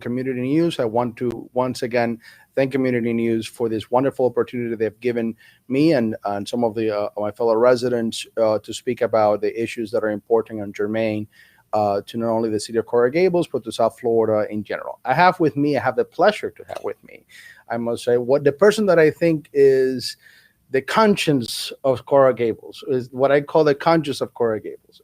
Community News. I want to once again thank Community News for this wonderful opportunity they've given me and some of the my fellow residents to speak about the issues that are important and germane to not only the city of Coral Gables but to South Florida in general. I have the pleasure to have with me, I must say, what the person that I think is the conscience of Coral Gables, is what I call the conscience of Coral Gables.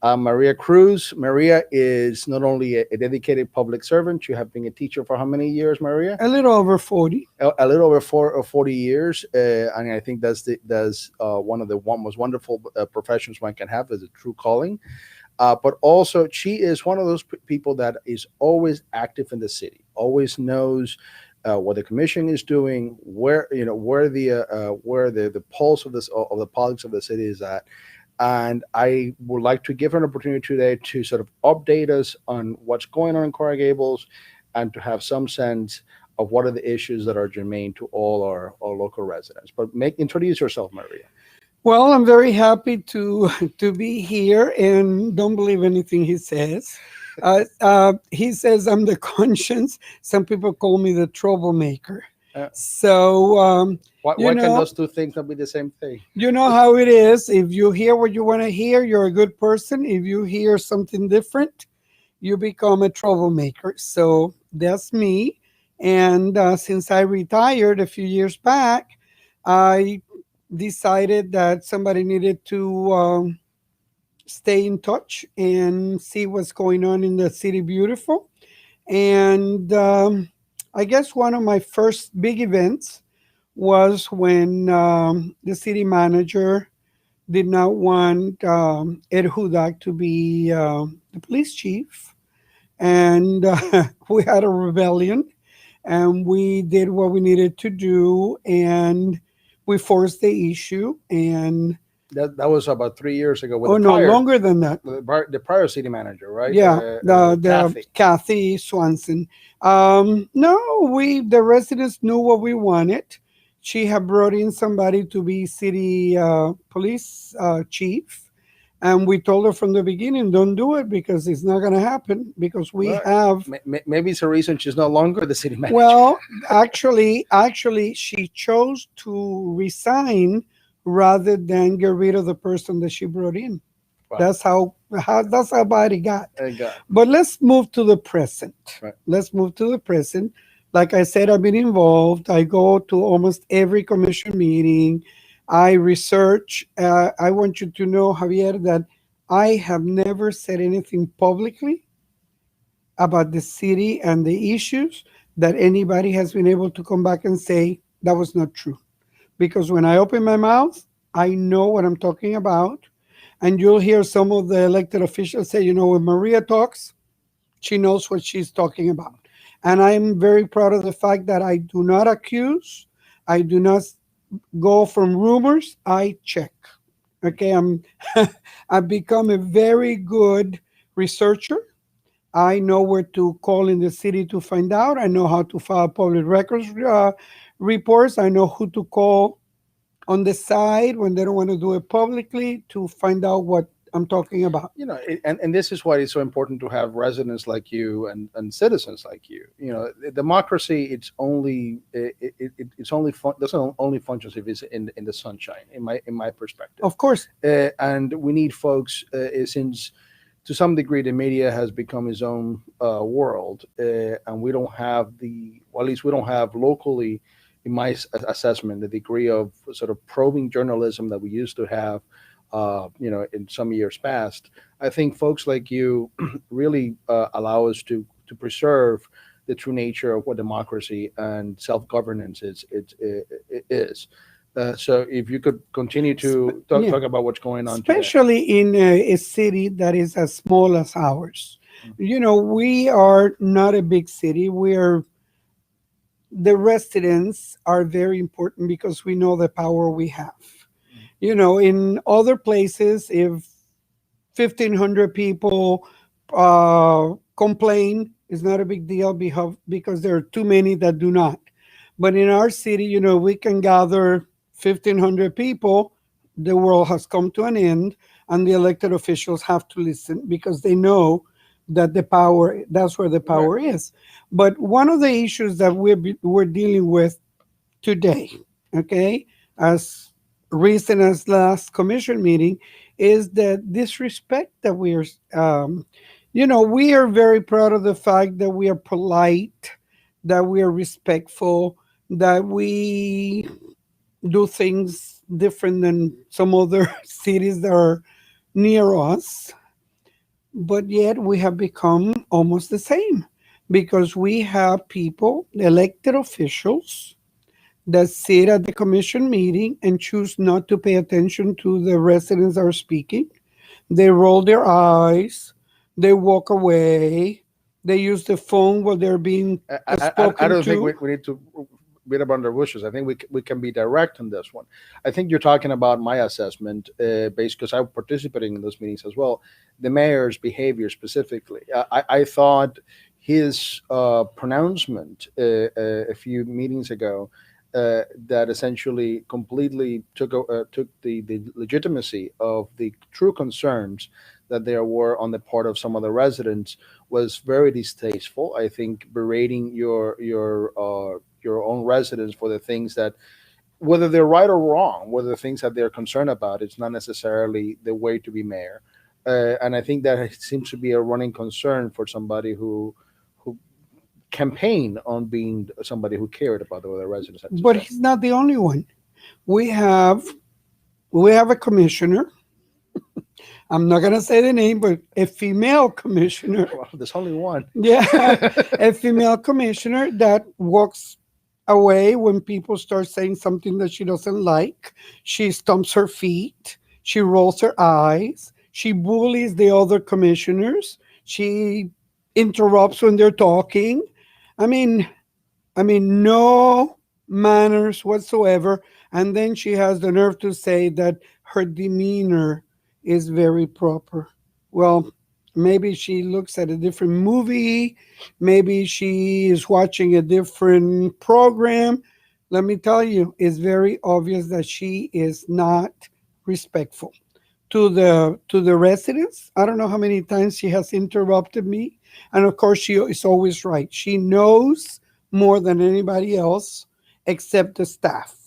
Maria Cruz. Maria is not only a dedicated public servant. You have been a teacher for how many years, Maria? A little over 40. A little over 40 years, and I think that's one of the most wonderful professions one can have, as a true calling. But also, she is one of those people that is always active in the city, always knows what the commission is doing, where the pulse of the politics of the city is at. And I would like to give her an opportunity today to sort of update us on what's going on in Coral Gables and to have some sense of what are the issues that are germane to all our local residents. But introduce yourself, Maria. Well, I'm very happy to be here, and don't believe anything he says. He says I'm the conscience. Some people call me the troublemaker. So why can those two things not be the same thing? You know how it is. If you hear what you want to hear, you're a good person. If you hear something different, you become a troublemaker. So that's me. And since I retired a few years back, I decided that somebody needed to stay in touch and see what's going on in the city beautiful. And I guess one of my first big events was when the city manager did not want Ed Hudak to be the police chief. And we had a rebellion, and we did what we needed to do, and we forced the issue. And that was about 3 years ago. With longer than that. The prior city manager, right? Yeah, the Kathy Swanson. No, the residents knew what we wanted. She had brought in somebody to be city police chief, and we told her from the beginning, don't do it because it's not going to happen, because we have... Maybe it's a reason she's no longer the city manager. Well, actually, she chose to resign rather than get rid of the person that she brought in. Wow. That's how bad it got. But let's move to the present. Right. Let's move to the present. Like I said, I've been involved. I go to almost every commission meeting. I research. I want you to know, Javier, that I have never said anything publicly about the city and the issues that anybody has been able to come back and say that was not true. Because when I open my mouth, I know what I'm talking about. And you'll hear some of the elected officials say, when Maria talks, she knows what she's talking about. And I'm very proud of the fact that I do not accuse. I do not go from rumors. I check. Okay, I've become a very good researcher. I know where to call in the city to find out. I know how to file public records reports. I know who to call on the side when they don't want to do it publicly to find out what I'm talking about. And this is why it's so important to have residents like you and citizens like you. Democracy, it's only doesn't only functions if it's in the sunshine. In my perspective, of course. And we need folks since to some degree the media has become its own world, and we don't have at least we don't have locally, in my assessment, the degree of sort of probing journalism that we used to have. In some years past. I think folks like you really allow us to preserve the true nature of what democracy and self-governance is. So if you could continue to talk about what's going on especially today. In a city that is as small as ours. Mm-hmm. We are not a big city. The residents are very important because we know the power we have. In other places, if 1,500 people complain, it's not a big deal because there are too many that do not. But in our city, we can gather 1,500 people. The world has come to an end, and the elected officials have to listen because they know that the power, that's where the Right. power is. But one of the issues that we're dealing with today, okay, as recent as last commission meeting, is the disrespect that we are very proud of the fact that we are polite, that we are respectful, that we do things different than some other cities that are near us, but yet we have become almost the same because we have people, elected officials, that sit at the commission meeting and choose not to pay attention to the residents that are speaking. They roll their eyes, they walk away, they use the phone while they're being I spoken don't think to. we need to beat up on their wishes. I think we can be direct on this one. I think you're talking about my assessment, based because I'm participating in those meetings as well. The mayor's behavior specifically, I thought his pronouncement a few meetings ago, that essentially completely took the legitimacy of the true concerns that there were on the part of some of the residents was very distasteful. I think berating your own residents for the things that, whether they're right or wrong, whether the things that they're concerned about, it's not necessarily the way to be mayor. And I think that it seems to be a running concern for somebody who campaigned on being somebody who cared about what the residents had to But say. he's not the only one. We have we have a commissioner. I'm not gonna say the name, but a female commissioner. Well, there's only one. Yeah, a female commissioner that walks away when people start saying something that she doesn't like. She stumps her feet. She rolls her eyes. She bullies the other commissioners. She interrupts when they're talking. I mean, no manners whatsoever. And then she has the nerve to say that her demeanor is very proper. Well, maybe she looks at a different movie. Maybe she is watching a different program. Let me tell you, it's very obvious that she is not respectful to the residents. I don't know how many times she has interrupted me, and of course she is always right. She knows more than anybody else except the staff.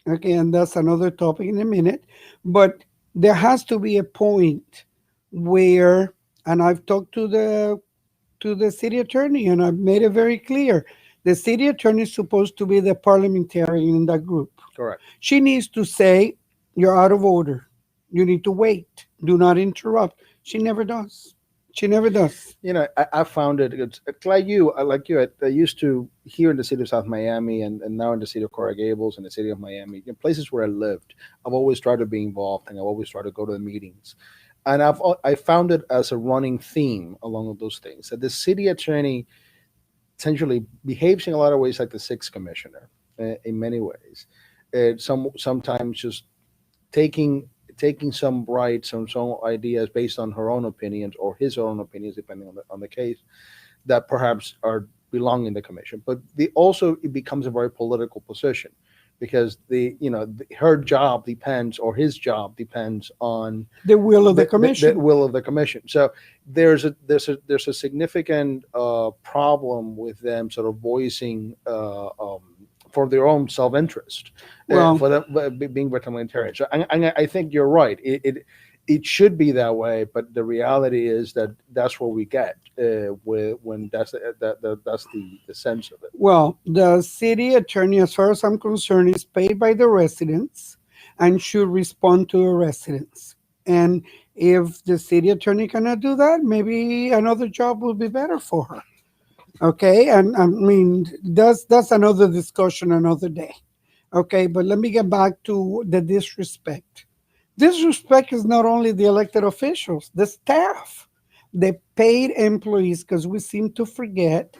Okay, and that's another topic in a minute. But there has to be a point where, and I've talked to the city attorney, and I've made it very clear. The city attorney is supposed to be the parliamentarian in that group. Correct. She needs to say, "You're out of order. You need to wait. Do not interrupt." She never does. She never does. I found it's like you. I used to here in the city of South Miami, and now in the city of Coral Gables and the city of Miami, places where I lived. I've always tried to be involved, and I've always tried to go to the meetings. And I found it as a running theme along with those things that the city attorney essentially behaves in a lot of ways like the sixth commissioner, in many ways. Sometimes just taking some rights, some ideas based on her own opinions or his own opinions, depending on the case, that perhaps are belong in the commission. But also it becomes a very political position because her job depends, or his job depends on The will of the the commission. will of the commission. So there's a significant problem with them sort of voicing for their own self interest, Well, for them being vegetarian. So I think you're right. It should be that way, but the reality is that that's what we get when that's the sense of it. well, the city attorney, as far as I'm concerned, is paid by the residents and should respond to the residents. And if the city attorney cannot do that, maybe another job will be better for her. Okay, and I mean that's another discussion another day. Okay, but let me get back to the disrespect. Disrespect is not only the elected officials, the staff, the paid employees, because we seem to forget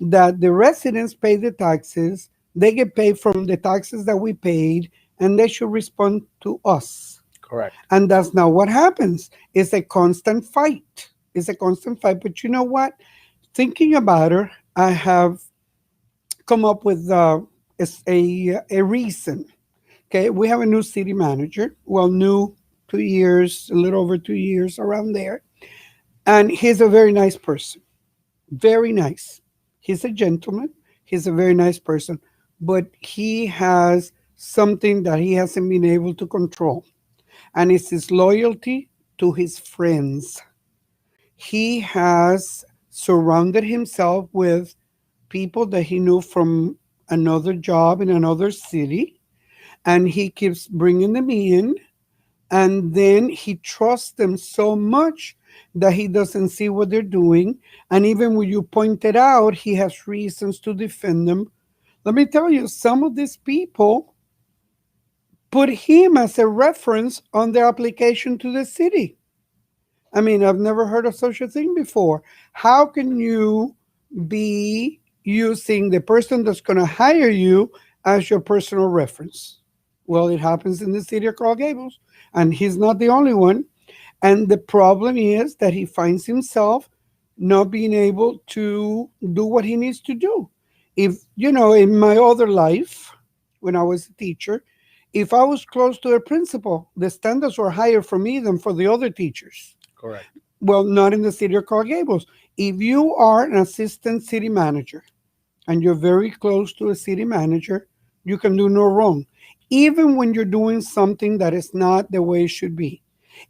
that the residents pay the taxes, they get paid from the taxes that we paid, and they should respond to us. Correct. And that's not what happens. It's a constant fight. It's a constant fight. But you know what? Thinking about it, I have come up with a reason. Okay, we have a new city manager. Well, new 2 years, a little over 2 years, around there. And he's a very nice person. Very nice. He's a gentleman. He's a very nice person. But he has something that he hasn't been able to control. And it's his loyalty to his friends. He has surrounded himself with people that he knew from another job in another city, and he keeps bringing them in, and then he trusts them so much that he doesn't see what they're doing, and even when you point it out, he has reasons to defend them. Let me tell you, some of these people put him as a reference on their application to the city. I mean, I've never heard of such a thing before. How can you be using the person that's going to hire you as your personal reference? Well, it happens in the city of Coral Gables, and he's not the only one. And the problem is that he finds himself not being able to do what he needs to do. If, in my other life, when I was a teacher, if I was close to a principal, the standards were higher for me than for the other teachers. Correct. Well, not in the city of Coral Gables. If you are an assistant city manager and you're very close to a city manager, you can do no wrong. Even when you're doing something that is not the way it should be.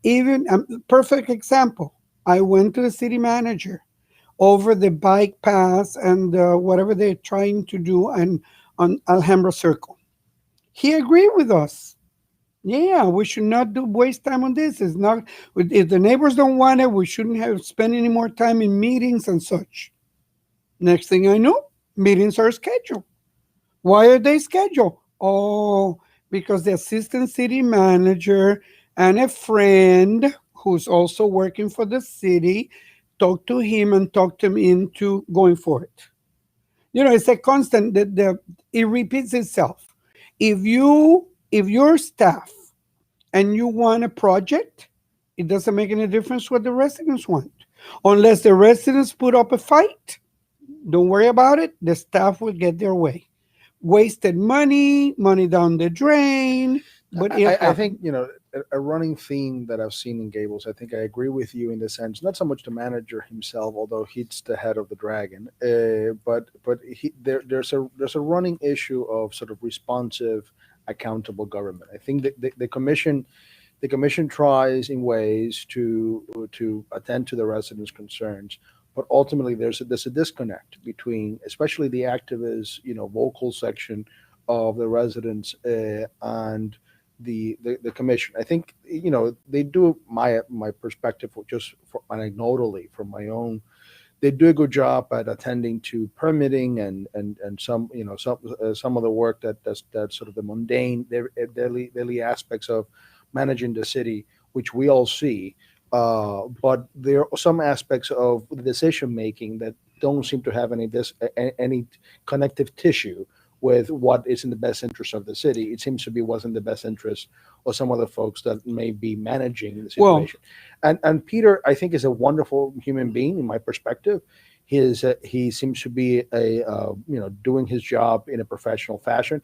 Even perfect example, I went to the city manager over the bike paths and whatever they're trying to do on Alhambra Circle. He agreed with us. Yeah, we should not waste time on this. It's not, if the neighbors don't want it, we shouldn't have spent any more time in meetings and such. Next thing I know, meetings are scheduled. Why are they scheduled? Oh, because the assistant city manager and a friend who's also working for the city talked to him and talked him into going for it. It's a constant that it repeats itself. If your staff and you want a project, it doesn't make any difference what the residents want. Unless the residents put up a fight, don't worry about it. The staff will get their way. Wasted money down the drain. But I think, a running theme that I've seen in Gables, I think I agree with you in the sense, not so much the manager himself, although he's the head of the dragon, but there's a running issue of sort of responsive, accountable government. I think that the commission tries in ways to attend to the residents' concerns, but ultimately there's a disconnect between, especially the activist, vocal section of the residents and the commission. I think they do my perspective, just for anecdotally from my own. They do a good job at attending to permitting and some some of the work that's sort of the mundane daily aspects of managing the city, which we all see. But there are some aspects of the decision making that don't seem to have any connective tissue with what is in the best interest of the city. It seems to be what's in the best interest of some of the folks that may be managing the situation. And Peter, I think, is a wonderful human being in my perspective. He seems to be doing his job in a professional fashion.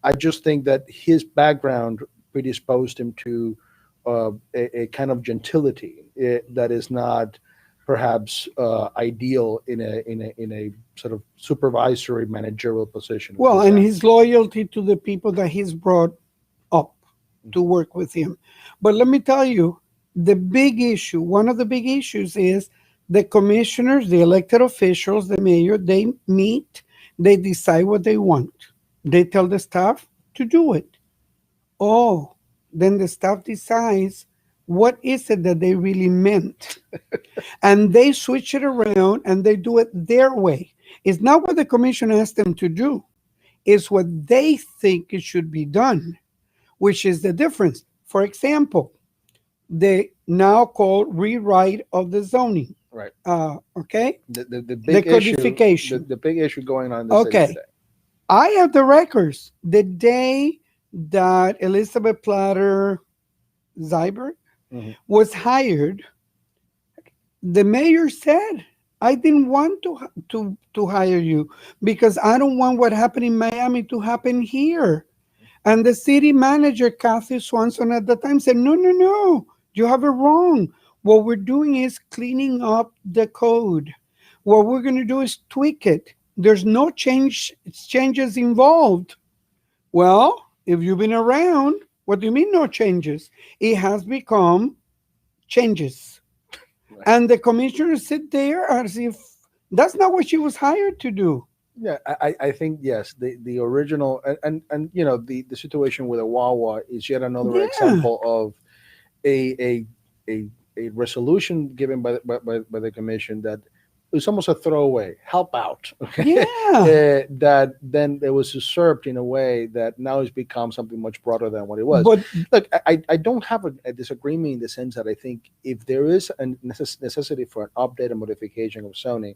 I just think that his background predisposed him to a kind of gentility that is not perhaps ideal in a sort of supervisory managerial position. Well, and his loyalty to the people that he's brought up to work with him. But let me tell you, one of the big issues is the commissioners, the elected officials, the mayor, they meet, they decide what they want. They tell the staff to do it. Oh, then the staff decides what is it that they really meant. And they switch it around and they do it their way. It's not what the commission asked them to do. It's what they think it should be done, which is the difference. For example, the now called rewrite of the zoning. Right. Okay. The big codification. Issue, the big issue going on in the city today. I have the records. The day that Elizabeth Platter Zyber was hired, the mayor said, I didn't want to hire you because I don't want what happened in Miami to happen here. And the city manager, Kathy Swanson, at the time said, no, you have it wrong. What we're doing is cleaning up the code. What we're going to do is tweak it. There's no changes involved. Well, if you've been around, what do you mean no changes? It has become changes. Right. And the commissioner sit there as if that's not what she was hired to do. Yeah, I think yes, the original and the situation with the Wawa is yet another Yeah, example of a a a, a resolution given by the commission that was almost a throwaway help out, okay. yeah. That then it was usurped in a way that now it's become something much broader than what it was. But Look, I don't have a disagreement in the sense that I think if there is a necessity for an update and modification of zoning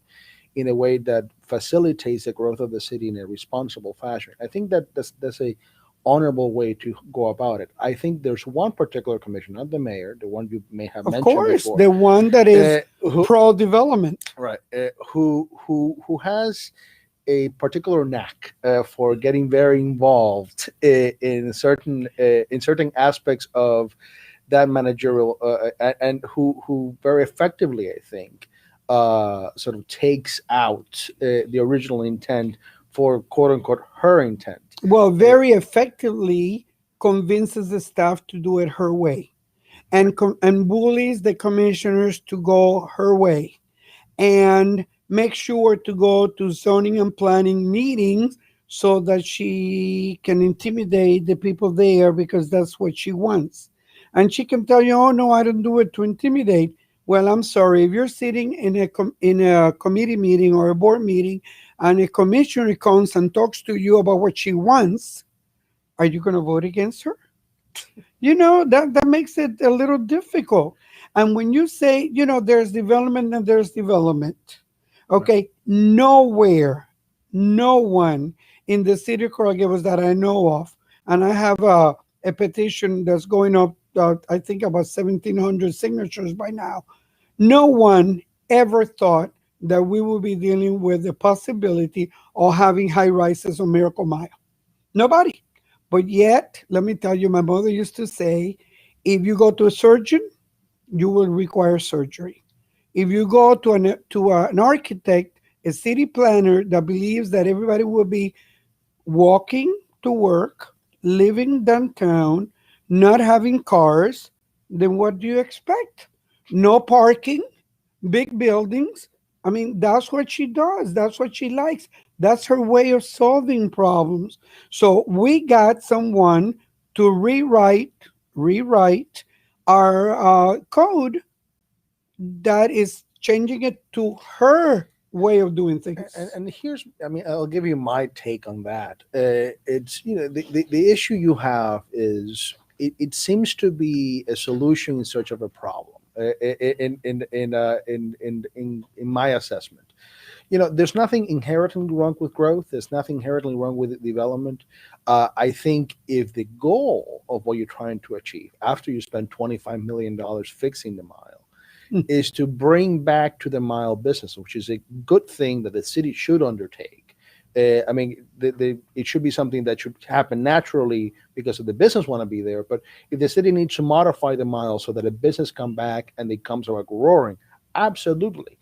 in a way that facilitates the growth of the city in a responsible fashion. I think that that's a honorable way to go about it. I think there's one particular commission, not the mayor, the one you may have of mentioned course, before, the one that is who pro development. right, who has a particular knack for getting very involved in certain aspects of that managerial and who very effectively, I think, sort of takes out the original intent for quote unquote her intent. Well, Uh, very effectively convinces the staff to do it her way and bullies the commissioners to go her way and make sure to go to zoning and planning meetings so that she can intimidate the people there because that's what she wants. And she can tell you, "Oh no, I don't do it to intimidate." Well, I'm sorry. If you're sitting in a committee meeting or a board meeting, and a commissioner comes and talks to you about what she wants, are you going to vote against her? That makes it a little difficult. And when you say, there's development and there's development, right. okay, nowhere, no one in the city of Coral Gables that I know of, and I have a petition that's going up, I think about 1,700 signatures by now. No one ever thought that we would be dealing with the possibility of having high rises on Miracle Mile. Nobody. But yet, let me tell you, my mother used to say, if you go to a surgeon, you will require surgery. If you go to an architect, a city planner that believes that everybody will be walking to work, living downtown, not having cars, then what do you expect? No parking, big buildings. I mean, that's what she does. That's what she likes. That's her way of solving problems. So we got someone to rewrite our code that is changing it to her way of doing things. And here's, I mean, I'll give you my take on that. It's, the issue you have is it seems to be a solution in search of a problem. In my assessment, there's nothing inherently wrong with growth. There's nothing inherently wrong with development. I think if the goal of what you're trying to achieve after you spend $25 million fixing the mile is to bring back to the mile business, which is a good thing that the city should undertake. I mean, it should be something that should happen naturally because of the business want to be there. But if the city needs to modify the mile so that a business come back and it comes like roaring, absolutely.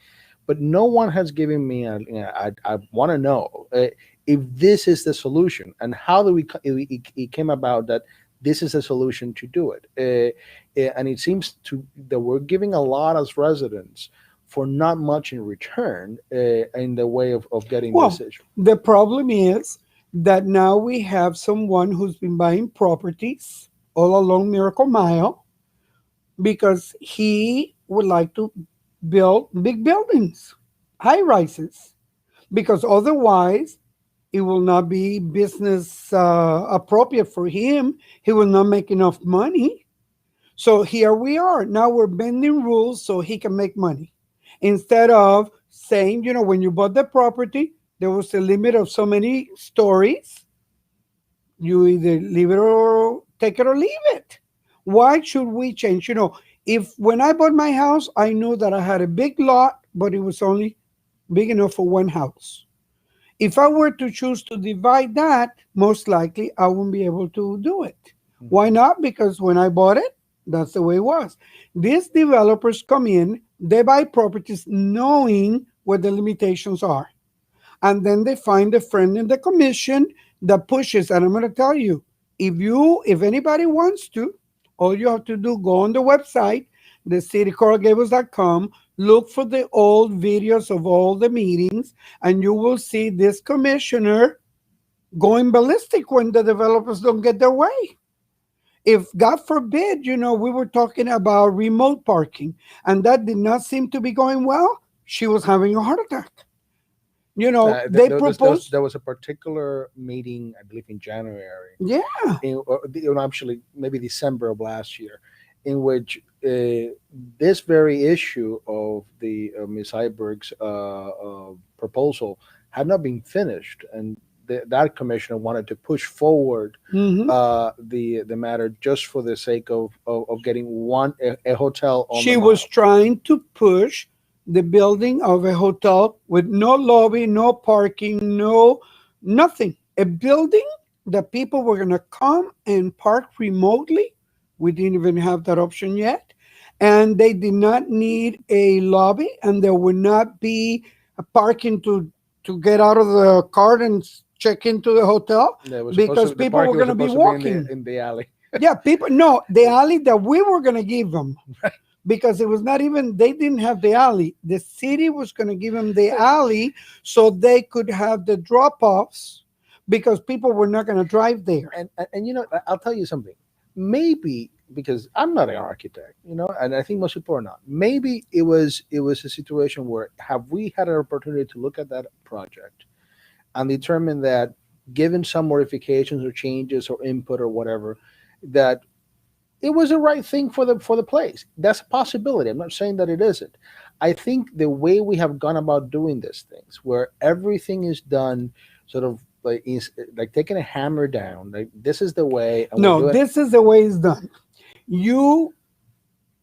But no one has given me I want to know if this is the solution and how do it came about that this is a solution to do it. And it seems that we're giving a lot as residents for not much in return in the way of getting this Well, issue. the problem is that now we have someone who's been buying properties all along Miracle Mile because he would like to build big buildings, high rises, because otherwise it will not be business appropriate for him. He will not make enough money. So here we are. Now we're bending rules so he can make money. Instead of saying, when you bought the property, there was a limit of so many stories. You either leave it or take it or leave it. Why should we change? If when I bought my house, I knew that I had a big lot, but it was only big enough for one house. If I were to choose to divide that, most likely I won't be able to do it. Mhm. Why not? Because when I bought it, That's the way it was. These developers come in, they buy properties knowing what the limitations are. And then they find a friend in the commission that pushes. And I'm going to tell you, if anybody wants to, all you have to do, go on the website, the citycoralgables.com, look for the old videos of all the meetings, and you will see this commissioner going ballistic when the developers don't get their way. If God forbid, we were talking about remote parking and that did not seem to be going well, she was having a heart attack. They proposed. There was a particular meeting, I believe, in January. Yeah. Actually, maybe December of last year, in which this very issue of the Ms. Heiberg's proposal had not been finished, and that commissioner wanted to push forward the matter just for the sake of getting a hotel on She the was mile. trying to push the building of a hotel with no lobby, no parking, no nothing. A building that people were going to come and park remotely. We didn't even have that option yet. And they did not need a lobby, and there would not be a parking to get out of the car and check into the hotel because people were going to be walking in the alley. Yeah, people. No, the alley that we were going to give them. Right. Because it was not even, they didn't have the alley. The city was going to give them the alley so they could have the drop-offs because people were not going to drive there. And I'll tell you something. Maybe because I'm not an architect, and I think most people are not. Maybe it was a situation where have we had an opportunity to look at that project and determine that given some modifications or changes or input or whatever, that it was the right thing for the place. That's a possibility. I'm not saying that it isn't. I think the way we have gone about doing these things, where everything is done sort of like taking a hammer down, like this is the way. And no, this is the way it's done.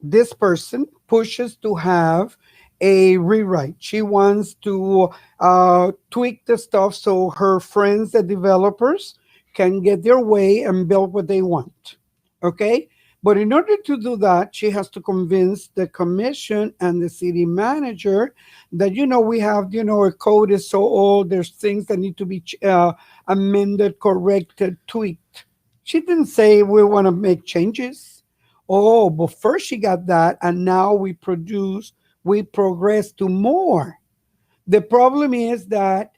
This person pushes to have a rewrite. She wants to tweak the stuff so her friends, the developers, can get their way and build what they want. Okay? But in order to do that, she has to convince the commission and the city manager that, we have, our code is so old, there's things that need to be amended, corrected, tweaked. She didn't say we want to make changes. Oh, but first she got that, and now we progress to more. The problem is that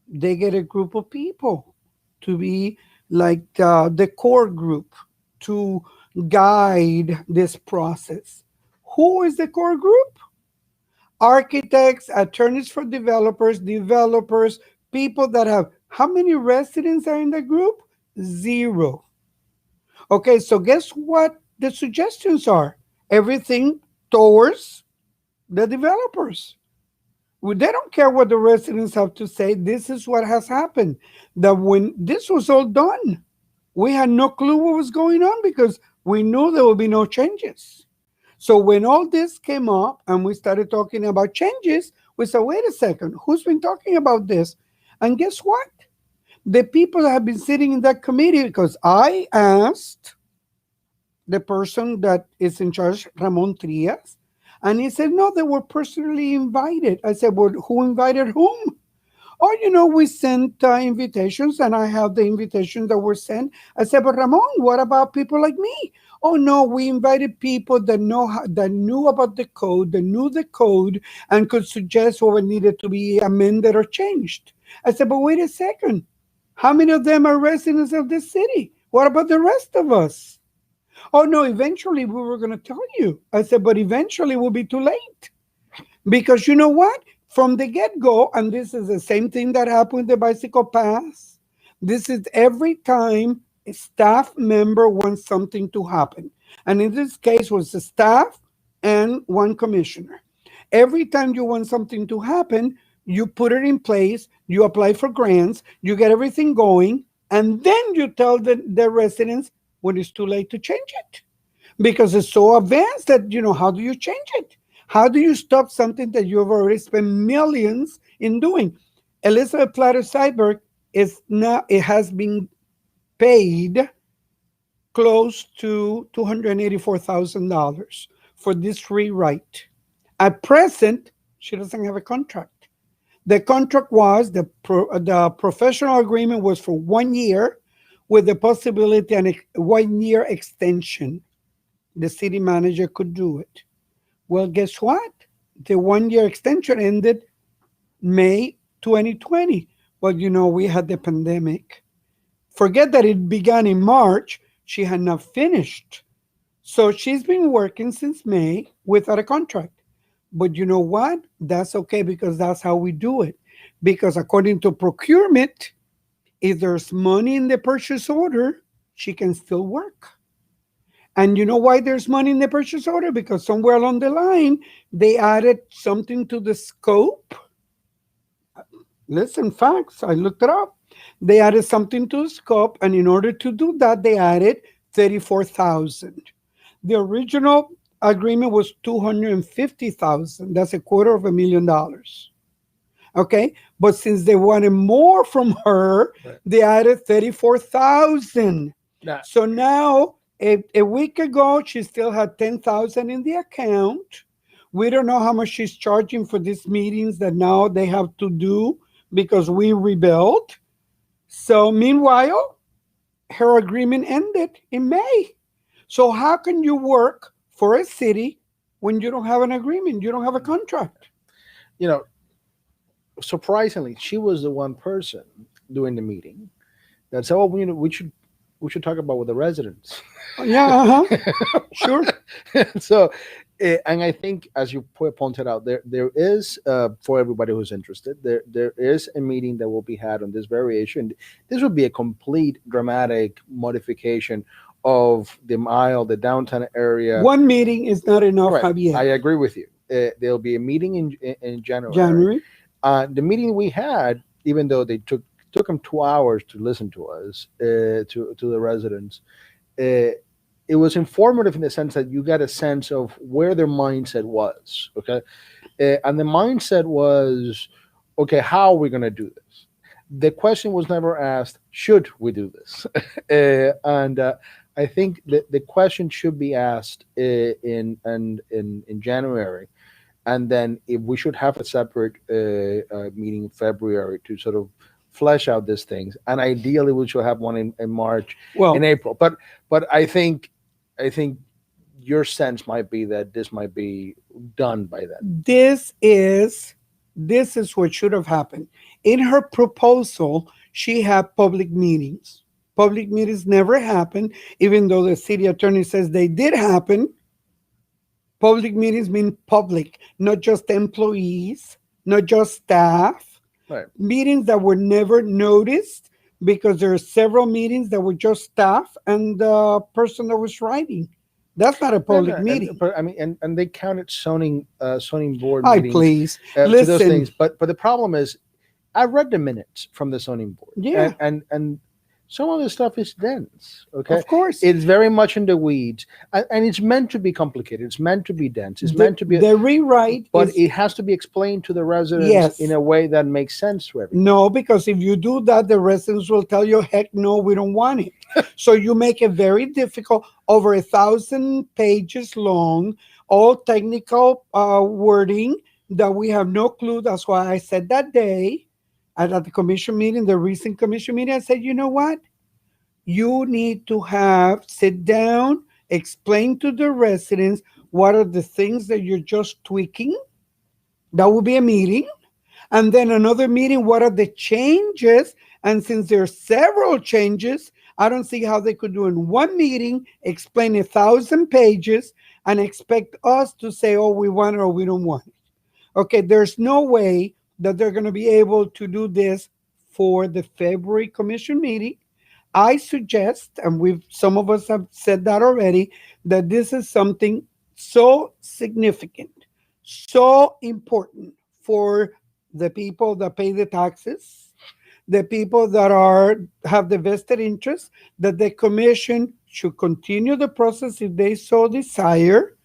they get a group of people to be like the core group to guide this process. Who is the core group? Architects, attorneys for developers, people that have, how many residents are in the group? 0. Okay, so guess what the suggestions are? Everything towards the developers. They don't care what the residents have to say. This is what has happened. That when this was all done, we had no clue what was going on because we knew there would be no changes. So when all this came up and we started talking about changes, we said, wait a second, who's been talking about this? And guess what? The people that have been sitting in that committee, because I asked the person that is in charge, Ramon Trias, and he said, no, they were personally invited. I said, well, who invited whom? Oh, we sent invitations, and I have the invitations that were sent. I said, but Ramon, what about people like me? Oh, no, we invited people that knew about the code, that knew the code, and could suggest what needed to be amended or changed. I said, but wait a second. How many of them are residents of this city? What about the rest of us? Oh, no, eventually we were going to tell you. I said, but eventually it will be too late. Because you know what? From the get-go, and this is the same thing that happened with the bicycle pass, this is every time a staff member wants something to happen. And in this case was the staff and one commissioner. Every time you want something to happen, you put it in place, you apply for grants, you get everything going, and then you tell the residents when it's too late to change it. Because it's so advanced that, how do you change it? How do you stop something that you've already spent millions in doing? Elizabeth Platter Seibert it has been paid close to $284,000 for this rewrite. At present, she doesn't have a contract. The contract was the professional agreement was for 1 year with the possibility of a 1 year extension. The city manager could do it. Well, guess what? The 1 year extension ended May 2020. But we had the pandemic. Forget that it began in March. She had not finished. So she's been working since May without a contract. But you know what? That's okay because that's how we do it. Because according to procurement, if there's money in the purchase order, she can still work. And you know why there's money in the purchase order? Because somewhere along the line, they added something to the scope. Listen, facts, I looked it up. They added something to the scope, and in order to do that, they added 34,000. The original agreement was 250,000. That's $250,000. Okay, but since they wanted more from her, right, they added 34,000. Nah. So now, a week ago, she still had 10,000 in the account. We don't know how much she's charging for these meetings that now they have to do because we rebuilt. So meanwhile, her agreement ended in May. So how can you work for a city when you don't have an agreement? You don't have a contract. Surprisingly, she was the one person during the meeting that said, "Oh, we should talk about with the residents." Yeah, sure. So, and I think, as you pointed out, there is for everybody who's interested, there is a meeting that will be had on this variation. This would be a complete dramatic modification of the mile, the downtown area. One meeting is not enough, Right. Javier. I agree with you. There'll be a meeting in January. January. The meeting we had, even though they took them 2 hours to listen to us, to the residents, it was informative in the sense that you got a sense of where their mindset was. Okay, and the mindset was, okay, how are we going to do this? The question was never asked, should we do this? And I think the question should be asked in January. And then if we should have a separate meeting in February to sort of flesh out these things, and ideally we should have one in March, in April. But I think your sense might be that this might be done by then. This is what should have happened. In her proposal, she had public meetings. Public meetings never happened, even though the city attorney says they did happen. Public meetings mean public, not just employees, not just staff. Right. Meetings that were never noticed because there are several meetings that were just staff and the person that was writing. That's not a public meeting. But I mean, and they counted zoning board meetings. Please listen. To those things. But the problem is, I read the minutes from the zoning board. Yeah, and some of the stuff is dense. Okay, of course, it's very much in the weeds, and it's meant to be complicated. It's meant to be dense. It's meant to be the rewrite, but it has to be explained to the residents in a way that makes sense to everyone. No, because if you do that, the residents will tell you, "Heck, no, we don't want it." So you make it very difficult. Over 1,000 pages long, all technical wording that we have no clue. That's why I said that day at the commission meeting, the recent commission meeting, I said, you know what? You need to sit down, explain to the residents what are the things that you're just tweaking. That will be a meeting. And then another meeting, what are the changes? And since there are several changes, I don't see how they could do in one meeting, explain 1,000 pages, and expect us to say, oh, we want it or we don't want it. Okay, there's no way that they're going to be able to do this for the February commission meeting. I suggest, and some of us have said that already, that this is something so significant, so important for the people that pay the taxes, the people that have the vested interest, that the commission should continue the process if they so desire,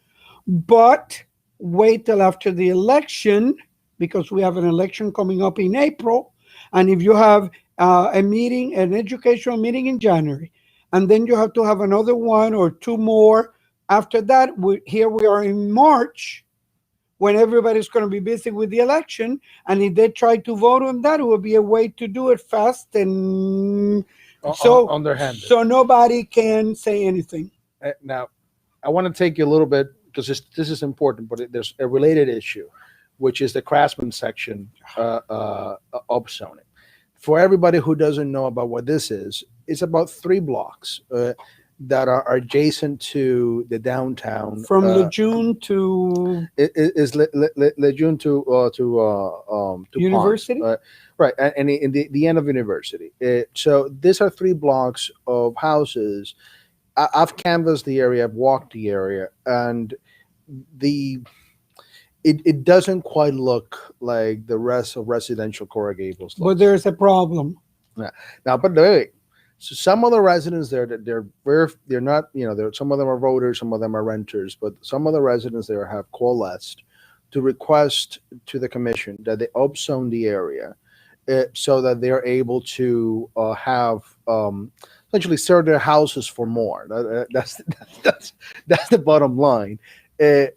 but wait till after the election, because we have an election coming up in April. And if you have a meeting, an educational meeting in January, and then you have to have another one or two more. After that, here we are in March, when everybody's going to be busy with the election. And if they try to vote on that, it will be a way to do it fast and underhanded. so nobody can say anything. Now, I want to take you a little bit because this is important, but there's a related issue, which is the craftsman section of zoning. For everybody who doesn't know about what this is, it's about 3 blocks that are adjacent to the downtown. From Lejeune to Lejeune to University, right, and in the end of University. So these are 3 blocks of houses. I've canvassed the area, I've walked the area, and it doesn't quite look like the rest of residential Coral Gables looks. But there's a problem. Yeah. Now, but wait. So some of the residents there, that they're not, some of them are voters, some of them are renters, but some of the residents there have coalesced to request to the commission that they upzone the area so that they're able to have essentially serve their houses for more. That's the bottom line.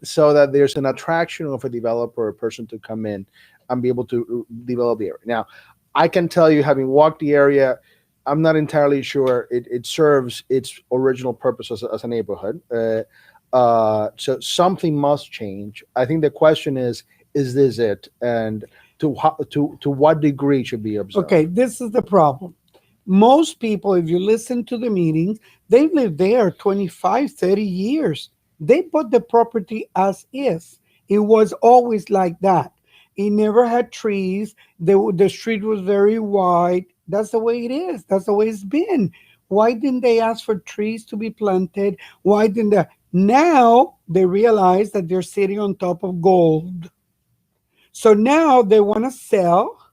So that there's an attraction of a developer, a person to come in and be able to develop the area. Now, I can tell you, having walked the area, I'm not entirely sure it serves its original purpose as a neighborhood. So something must change. I think the question is this it? And to what degree should be observed? Okay, this is the problem. Most people, if you listen to the meetings, they've lived there 25, 30 years. They bought the property as is. It was always like that. It never had trees. The street was very wide. That's the way it is. That's the way it's been. Why didn't they ask for trees to be planted? Why didn't they? Now they realize that they're sitting on top of gold. So now they want to sell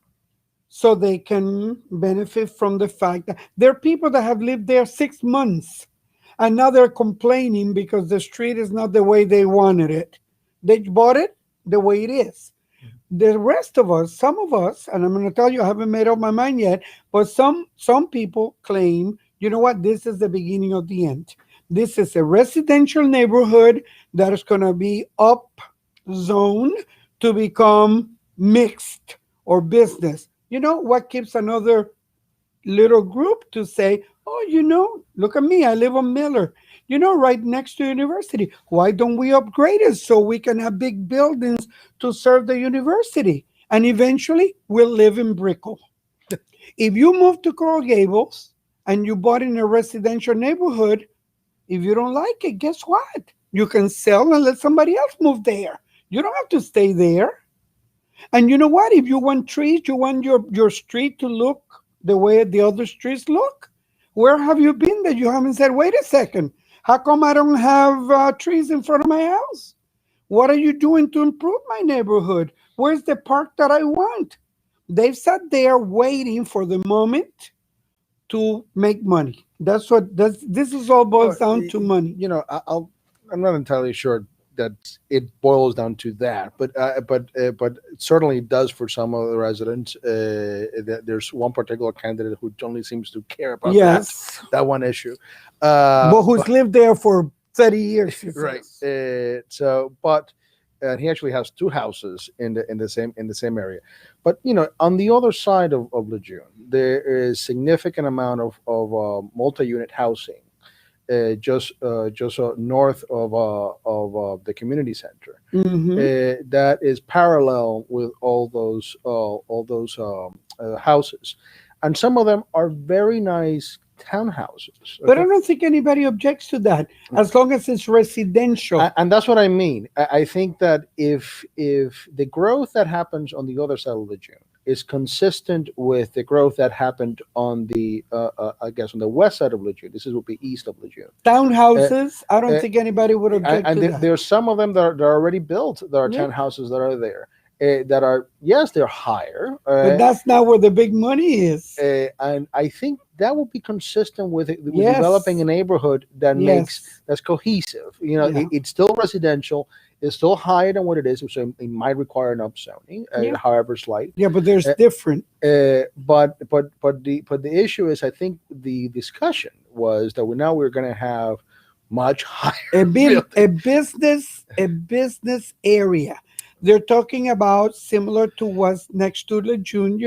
so they can benefit from the fact that there are people that have lived there 6 months and now they're complaining because the street is not the way they wanted it. They bought it the way it is. The rest of us, some of us, and I'm going to tell you, I haven't made up my mind yet, but some people claim, you know what, this is the beginning of the end. This is a residential neighborhood that is going to be up zoned to become mixed or business. You know what keeps another little group to say, oh, look at me, I live on Miller, right next to university. Why don't we upgrade it so we can have big buildings to serve the university? And eventually we'll live in Brickell. If you move to Coral Gables and you bought in a residential neighborhood, if you don't like it, guess what? You can sell and let somebody else move there. You don't have to stay there. And you know what? If you want trees, you want your street to look the way the other streets look. Where have you been that you haven't said, wait a second, how come I don't have trees in front of my house? What are you doing to improve my neighborhood? Where's the park that I want? They've sat there waiting for the moment to make money. This is all boils down to money. I'm not entirely sure that it boils down to that, but it certainly does for some of the residents. There's one particular candidate who only seems to care about that one issue, but who's lived there for 30 years, right? And he actually has 2 houses in the same area. But on the other side of Lejeune, there is significant amount of multi-unit housing. Just north of the community center, that is parallel with all those houses, and some of them are very nice townhouses. But I don't think anybody objects to that as long as it's residential. And that's what I mean. I think that if the growth that happens on the other side of the Lejeune is consistent with the growth that happened on the, I guess, on the west side of Lejeune. This would be east of Lejeune. Townhouses, I don't think anybody would object to that. There's some of them that are already built. There are townhouses that are there. That are, yes, they're higher. But that's not where the big money is. And I think that will be consistent with developing a neighborhood that that's cohesive. It's still residential. It's still higher than what it is, so it might require an upzoning, Yeah. however slight. Yeah, but there's Uh, different. but the issue is, I think the discussion was that we're going to have much higher A building. business area. They're talking about similar to what's next to the June,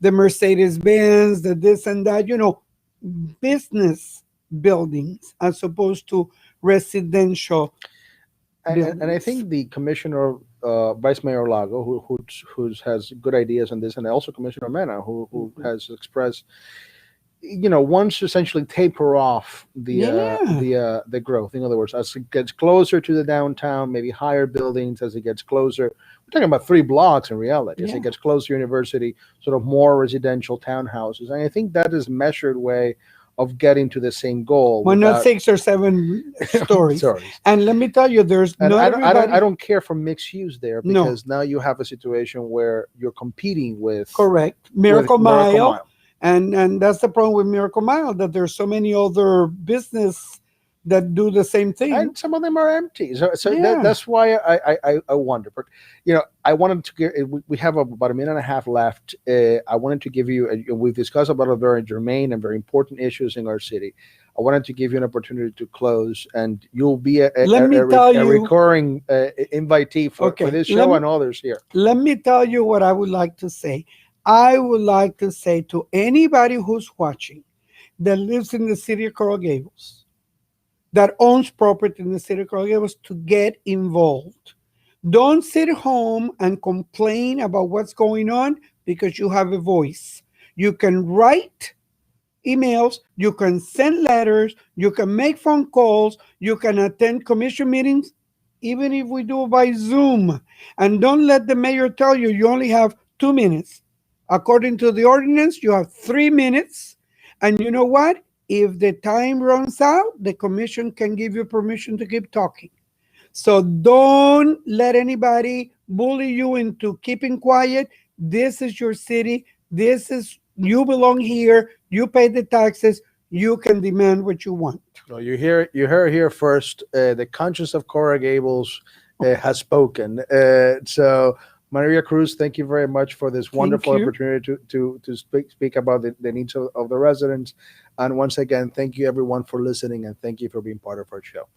the Mercedes Benz, the this and that, business buildings as opposed to residential And I buildings. think the commissioner, Vice Mayor Lago, who has good ideas on this, and also Commissioner Mena, who Mhm. has expressed, wants to essentially taper off Yeah. the growth. In other words, as it gets closer to the downtown, maybe higher buildings. As it gets closer, we're talking about 3 blocks in reality. As it Yeah. gets closer to university, sort of more residential townhouses, and I think that is measured way of getting to the same goal Well, not without 6 or 7 stories. stories. And let me tell you, there's And not I everybody. don't care for mixed use there, No, because now you have a situation where you're competing correct. with Miracle Miracle Mile. Mile. And that's the problem with Miracle Mile, that there's so many other business that do the same thing. And some of them are empty. So Yeah. that's why I wonder. But I wanted to get. We have about a minute and a half left. I wanted to give you. We've discussed about a very germane and very important issues in our city. I wanted to give you an opportunity to close, and you'll be Let me tell a you. recurring invitee for Okay. this show and others here. Let me tell you what I would like to say. I would like to say to anybody who's watching that lives in the city of Coral Gables, that owns property in the city of Coral Gables, to get involved. Don't sit home and complain about what's going on, because you have a voice. You can write emails, you can send letters, you can make phone calls, you can attend commission meetings, even if we do it by Zoom. And don't let the mayor tell you you only have 2 minutes. According to the ordinance, you have 3 minutes. And you know what? If the time runs out, the commission can give you permission to keep talking. So don't let anybody bully you into keeping quiet. This is your city. You belong here. You pay the taxes. You can demand what you want. Well, you hear it here first. The conscience of Cora Gables has spoken. So, Maria Cruz, thank you very much for this Thank wonderful you. opportunity to speak about the needs of the residents. And once again, thank you everyone for listening, and thank you for being part of our show.